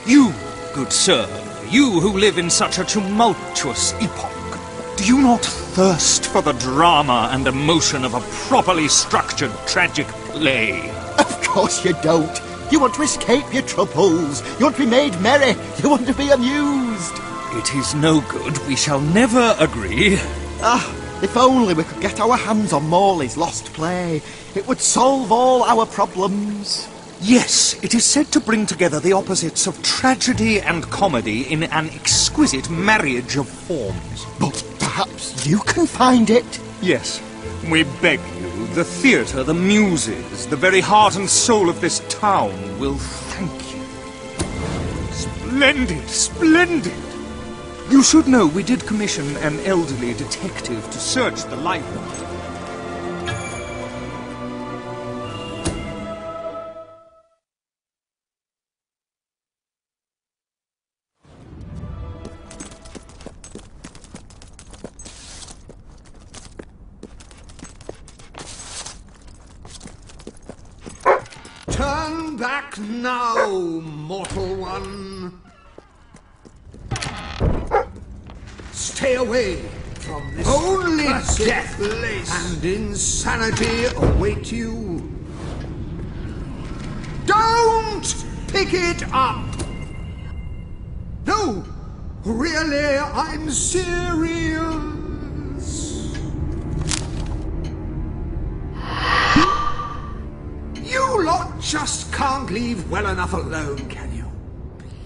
You, good sir, you who live in such a tumultuous epoch, do you not thirst for the drama and emotion of a properly structured tragic play? Of course you don't. You want to escape your troubles. You want to be made merry. You want to be amused. It is no good. We shall never agree. If only we could get our hands on Morley's lost play. It would solve all our problems. Yes, it is said to bring together the opposites of tragedy and comedy in an exquisite marriage of forms. But perhaps you can find it. Yes, we beg you. The theatre, the muses, the very heart and soul of this town will thank you. Splendid, splendid! You should know we did commission an elderly detective to search the library. Turn back now, mortal one. Stay away from this. Only death place and insanity await you. Don't pick it up. No, really, I'm serious. You lot just can't leave well enough alone, can you?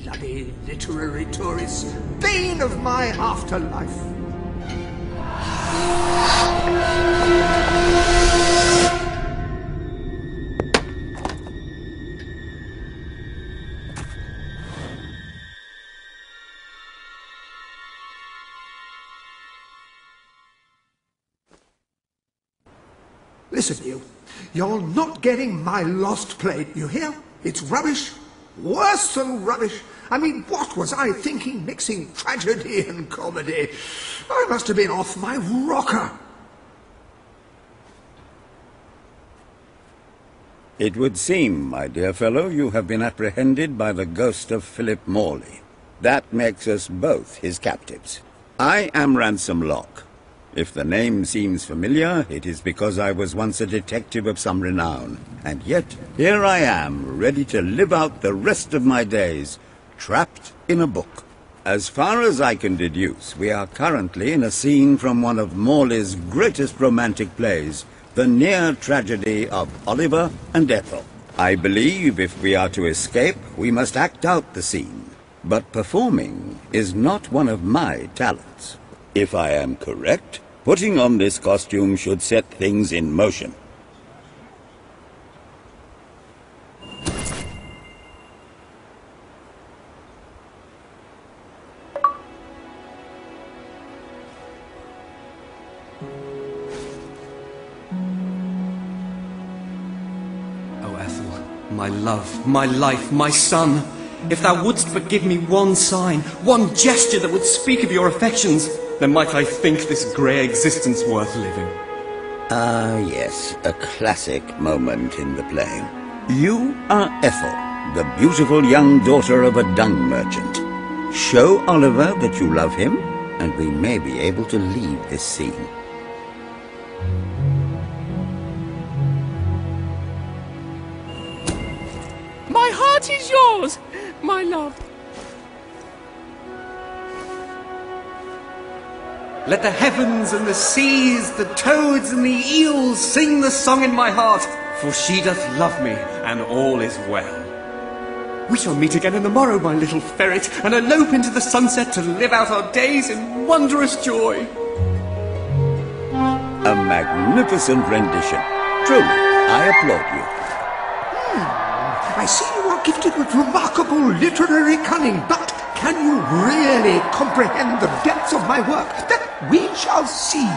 Bloody literary tourists, bane of my afterlife. Listen, you. You're not getting my lost play, you hear? It's rubbish. Worse than rubbish. I mean, what was I thinking mixing tragedy and comedy? I must have been off my rocker. It would seem, my dear fellow, you have been apprehended by the ghost of Philip Morley. That makes us both his captives. I am Ransom Locke. If the name seems familiar, it is because I was once a detective of some renown. And yet, here I am, ready to live out the rest of my days, trapped in a book. As far as I can deduce, we are currently in a scene from one of Morley's greatest romantic plays, the near tragedy of Oliver and Ethel. I believe if we are to escape, we must act out the scene. But performing is not one of my talents. If I am correct, putting on this costume should set things in motion. Oh, Ethel, my love, my life, my son, if thou wouldst but give me one sign, one gesture that would speak of your affections, then might I think this grey existence worth living. Ah, yes, a classic moment in the play. You are Ethel, the beautiful young daughter of a dung merchant. Show Oliver that you love him, and we may be able to leave this scene. My heart is yours, my love. Let the heavens and the seas, the toads and the eels sing the song in my heart, for she doth love me, and all is well. We shall meet again in the morrow, my little ferret, and elope into the sunset to live out our days in wondrous joy. A magnificent rendition. Truly, I applaud you. I see you are gifted with remarkable literary cunning, but can you really comprehend the depths of my work? That we shall see.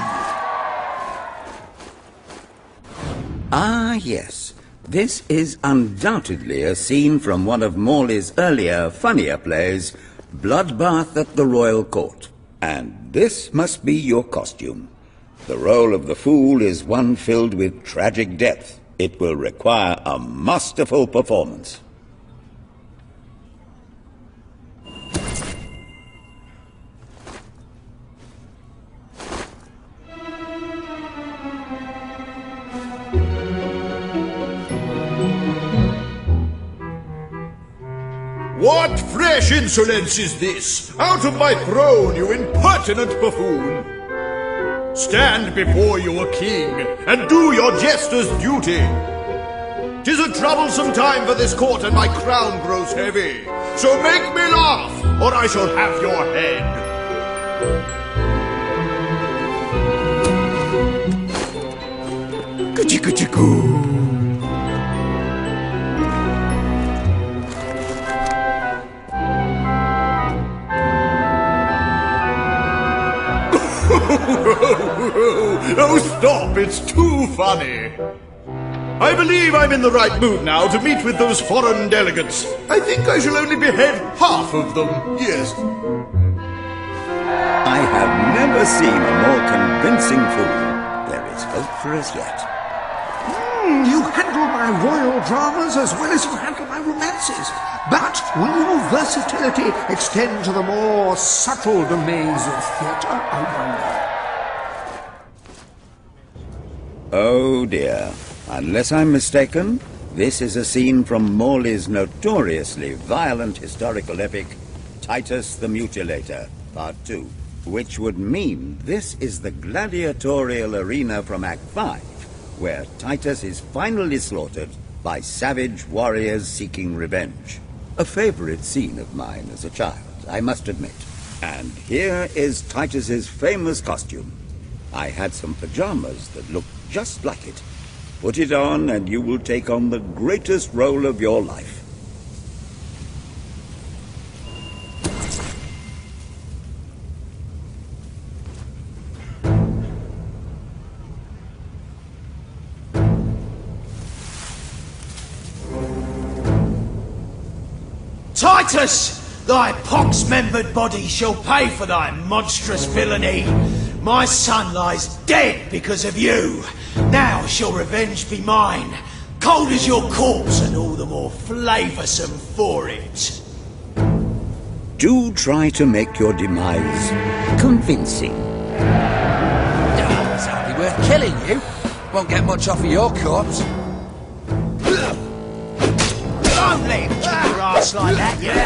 Ah, yes. This is undoubtedly a scene from one of Morley's earlier, funnier plays, Bloodbath at the Royal Court. And this must be your costume. The role of the fool is one filled with tragic depth. It will require a masterful performance. What fresh insolence is this? Out of my throne, you impertinent buffoon! Stand before your king, and do your jester's duty. 'Tis a troublesome time for this court, and my crown grows heavy. So make me laugh, or I shall have your head. Goo-chee-goo-chee-goo. Oh, stop, it's too funny. I believe I'm in the right mood now to meet with those foreign delegates. I think I shall only behead half of them, yes. I have never seen a more convincing fool. There is hope for us yet. You handle my royal dramas as well as you handle my romances. But will your versatility extend to the more subtle domains of theatre, I wonder? Oh dear. Unless I'm mistaken, this is a scene from Morley's notoriously violent historical epic, Titus the Mutilator, Part 2, which would mean this is the gladiatorial arena from Act 5, where Titus is finally slaughtered by savage warriors seeking revenge. A favorite scene of mine as a child, I must admit. And here is Titus's famous costume. I had some pajamas that looked just like it. Put it on and you will take on the greatest role of your life. Titus! Thy pox-membered body shall pay for thy monstrous villainy. My son lies dead because of you. Now shall revenge be mine. Cold as your corpse and all the more flavoursome for it. Do try to make your demise convincing. Oh, it's hardly worth killing you. Won't get much off of your corpse. Don't let him kick your ass like that, you fool!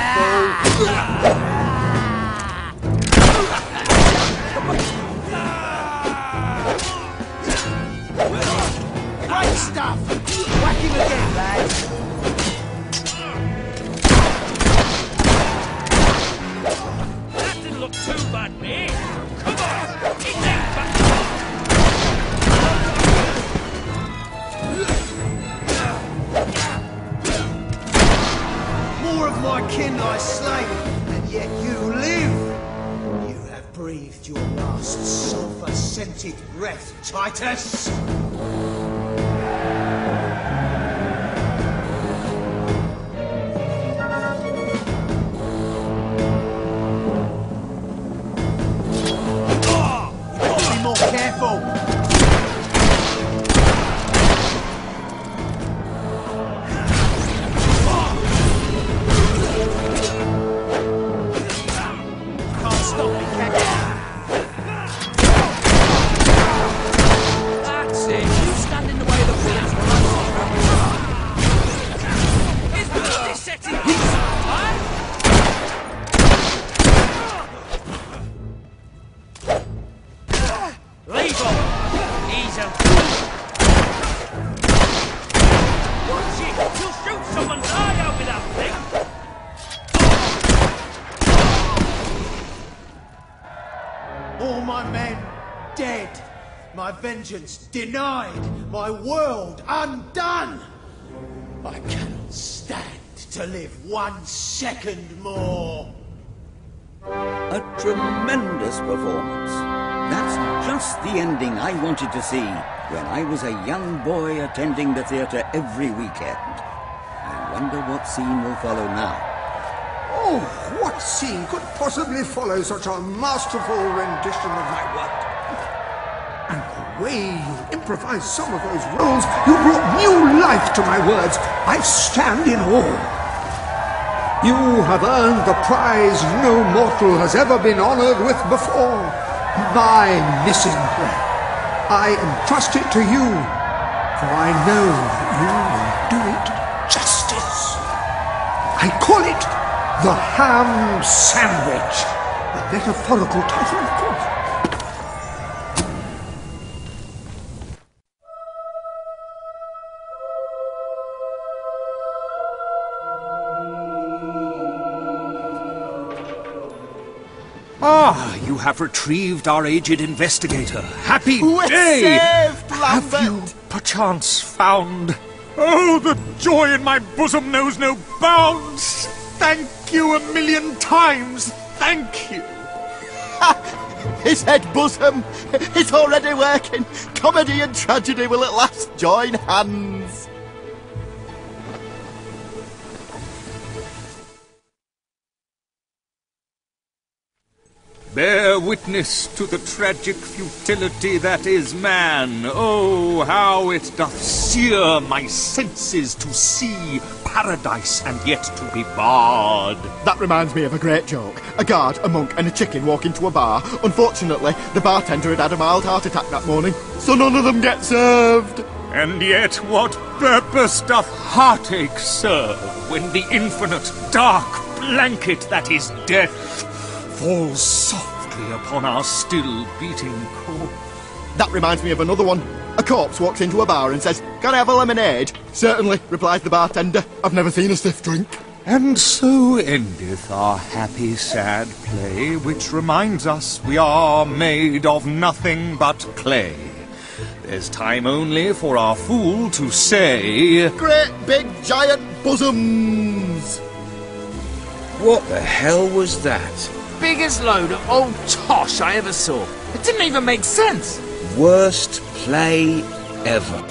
Great stuff! Whack him again, lad! That didn't look too bad, mate. Come on, hit that back. More of my kin lie slain, and yet you live. You have breathed your last sulphur-scented breath, Titus. More careful! Can't stop me, can you? That's it. You stand in the way of the bullets. It's bloody setting his time. Leave him. He's a fool. Watch it. You'll shoot someone's eye out with that thing. All my men dead, my vengeance denied, my world undone. I cannot stand to live 1 second more. A tremendous performance. That's just the ending I wanted to see when I was a young boy attending the theatre every weekend. I wonder what scene will follow now. Oh, what scene could possibly follow such a masterful rendition of my work? And the way you improvised some of those roles, you brought new life to my words. I stand in awe. You have earned the prize no mortal has ever been honored with before. My missing play. I entrust it to you, for I know that you will do it justice. I call it The ham sandwich. A metaphorical title, of course. Ah, you have retrieved our aged investigator. Happy We're day! saved, Have Lambert. you perchance found... Oh, the joy in my bosom knows no bounds! Thank you a million times! Thank you! His head bosom! It's already working! Comedy and tragedy will at last join hands! Bear witness to the tragic futility that is man. Oh, how it doth sear my senses to see paradise and yet to be barred. That reminds me of a great joke. A guard, a monk and a chicken walk into a bar. Unfortunately, the bartender had a mild heart attack that morning, so none of them get served. And yet what purpose doth heartache serve when the infinite dark blanket that is death falls softly upon our still beating corpse? That reminds me of another one. A corpse walks into a bar and says, "Can I have a lemonade?" "Certainly," replies the bartender. "I've never seen a stiff drink." And so endeth our happy sad play, which reminds us we are made of nothing but clay. There's time only for our fool to say, "Great big giant bosoms!" What the hell was that? Biggest load of old tosh I ever saw. It didn't even make sense. Worst play ever.